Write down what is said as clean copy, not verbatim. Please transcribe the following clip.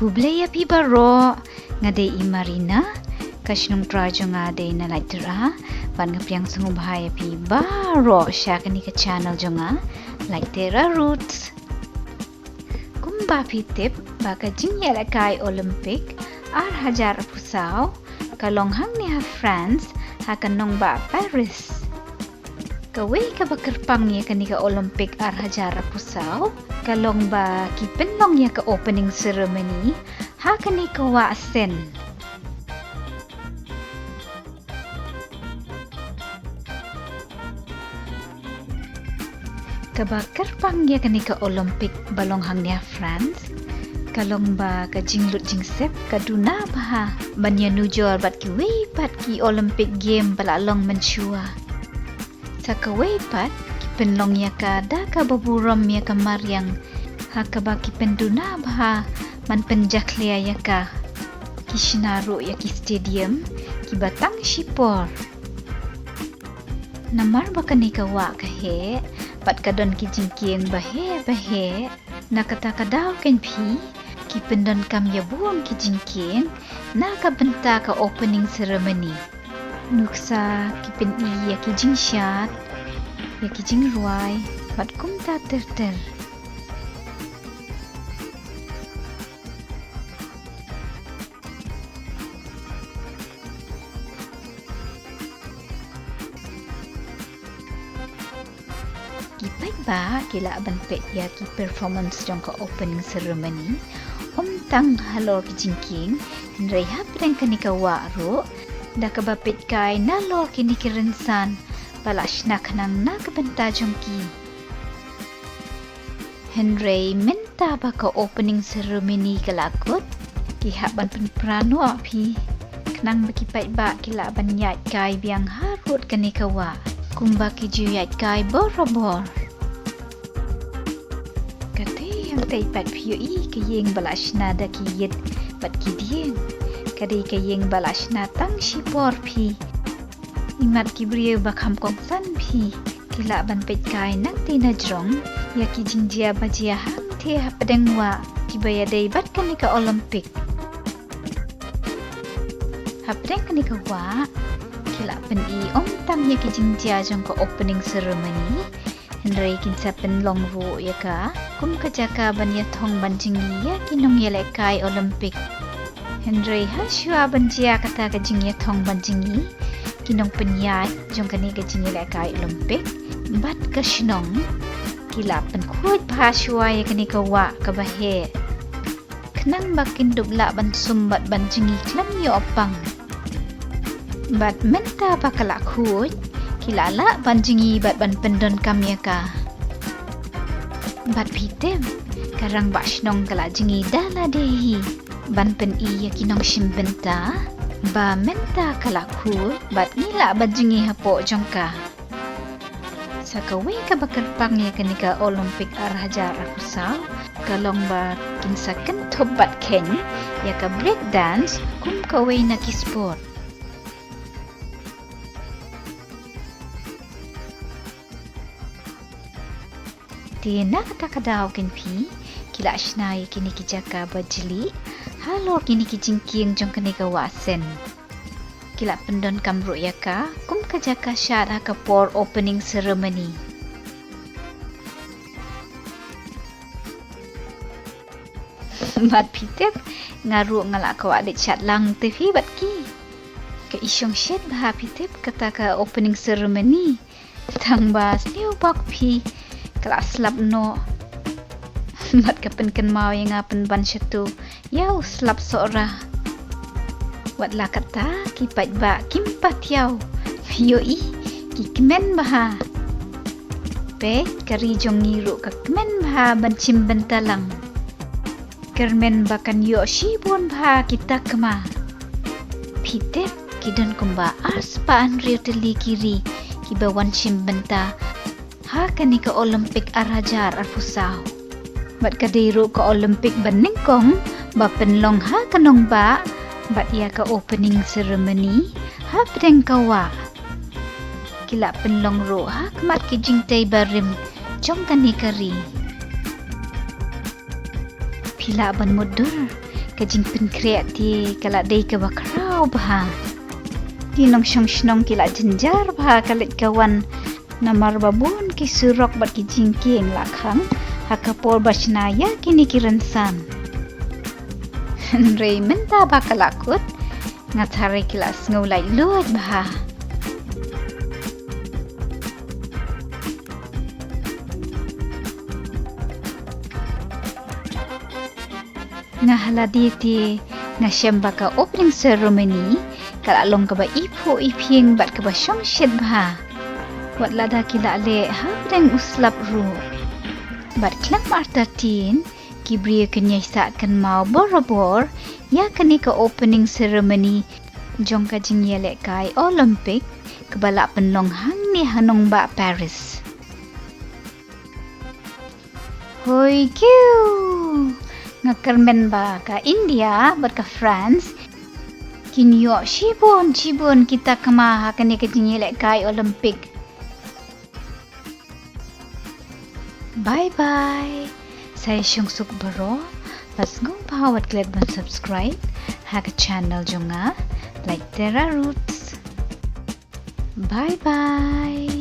Hublaya pi baro ngade i Marina kashnung trajo ngade na laitera ban ngapiang sungum bahaya pi baro syakani ke channel jonga laitera roots kumba pi tip baka jinya lakai Olympic ar hajar pusau kalong hang ni ha France hakanong ba Paris kawai ka bakerpang ya kanika Olympic ar hajar pusau kalong ba kipenlong ya ka opening ceremony ha kanika wa sen kabakerpang ya kanika Olympic balong hang ni ha France kalong ba ka jinglut jingsep kaduna ba banya nujol bat ki wei pat ki Olympic game balalong menchua sa ka wei pat ki penlong ya ka da ka baburom ya ka maryang ha ka ba ki penduna ba man penjaklia ya ka ki sinaru ya ki stadium ki batang shipor namar ba kanika wa ka he pat kadon ki jingkieng bahe nakata kadaw ken pi ki pendon kam ya buang ki jingkieng na ka benta ka opening ceremony nuksa ki pen i ya ki jingshat ya ki jingruai pat kum ta ter Kipai ba kila banpet ya ki performance jong ka opening ceremony tang halor ki jingking nrei hapren kanika waro da ka bapet kai na lor kini kirensan palash na kanang na kabenta jong ki Henry menta ba ka opening ceremony kalakot ki haban penprano api kanang bakipai ba kila ban yat kai biang harut kanika wa kumba ki juyat kai borobor kate yang tai pat piu i ke yeng balashna da ki yet pat ki dien kade ke yeng balashna tang shipor pi imat ki brio bakam kong san pi kila ban pet kai nang tina jrong ya ki jingjia bajia hang the hapadeng wa ki baya dei bat kanika Olympic hapadeng kanika wa kila pen i tang ya ki jingjia jong ka opening ceremony Henry kinsa pen long ru ya ka kum kajaka ban ya thong ban jingi ya kinong ya kai Olympic Henry ha shua ban jia kata ka jingi thong ban jingi kinong pen ya jong kani ka jingi kai Olympic bat ka shnong kila pen khut pha shua ya kani ka wa ka bahe knang bakin dubla ban sumbat ban jingi klam yo opang bat menta bakala khut kilala ban jingi bat ban pendon kamya ka bat pitem karang bashnong kala jingi dala dehi ban pen i ya kinong shimbenta ba menta kala khut bat ngila ban jingi hapo jongka sakawe ka bakerpang ya kanika Olympic ar hajar akusau kalong ba kinsaken tobat ken ya ka break dance kum kawe na ki sport Tiena kata kadaw ken pi kila ashnai kini kijaka bajili halor kini kijingking jong kanika wasen kila pendon kamru yaka kum kajaka syara ka por opening ceremony mat pitep ngaru ngala ka adik chat lang TV bat ki ka isyong shed bah pitep kata ka opening ceremony tang bas liu bak pi kelas slap no mat kapen mau yang apen ban syatu yau slap sora wat la kata kipat ba kimpat yau yoi ki kemen baha pe kari jong ngiru ka kemen baha ban cim bentalang kermen bakan yo shibon baha kita kema pitep kidon kumba ars paan rio teli kiri ki bawan cim benta ha kanika Olympic arajar arfusau bat kadiru ka Olympic baningkong ba penlong ha kanong ba bat ya ka opening ceremony ha pedeng kawa kila penlong ro ha kemat ki jingtai barim jong kanikari pila ban mudur kajing pen kreati kala dei ka bakrau bah. Kinong syong kila jenjar bah kalit kawan namar babun ki surok bat ki jingking lakhang hakapol basnaya kini kiransan. Raymond ta bakalakut ngatari kila ngulai luat bah. Ngahaladi ti ngasyam baka opening ceremony kala long ka ba ipo iping bat ka ba syong shit bah. Wat lada kila le habdeng uslap ru. Bat klang martatin kibri kenya sa kan mau borobor ya kani ka opening ceremony jong ka jingyele kai Olympic kebala penlong hang ni hanong ba Paris. Hoi kiu ngakermen ba ka India bat ka France kinyo shibon kita kemaha kani ka jingyele kai Olympic. Bye bye. Saya Syungsuk Baro. Pas ngong pahawat klet ban subscribe ha ka channel jonga like Terra Roots. Bye bye.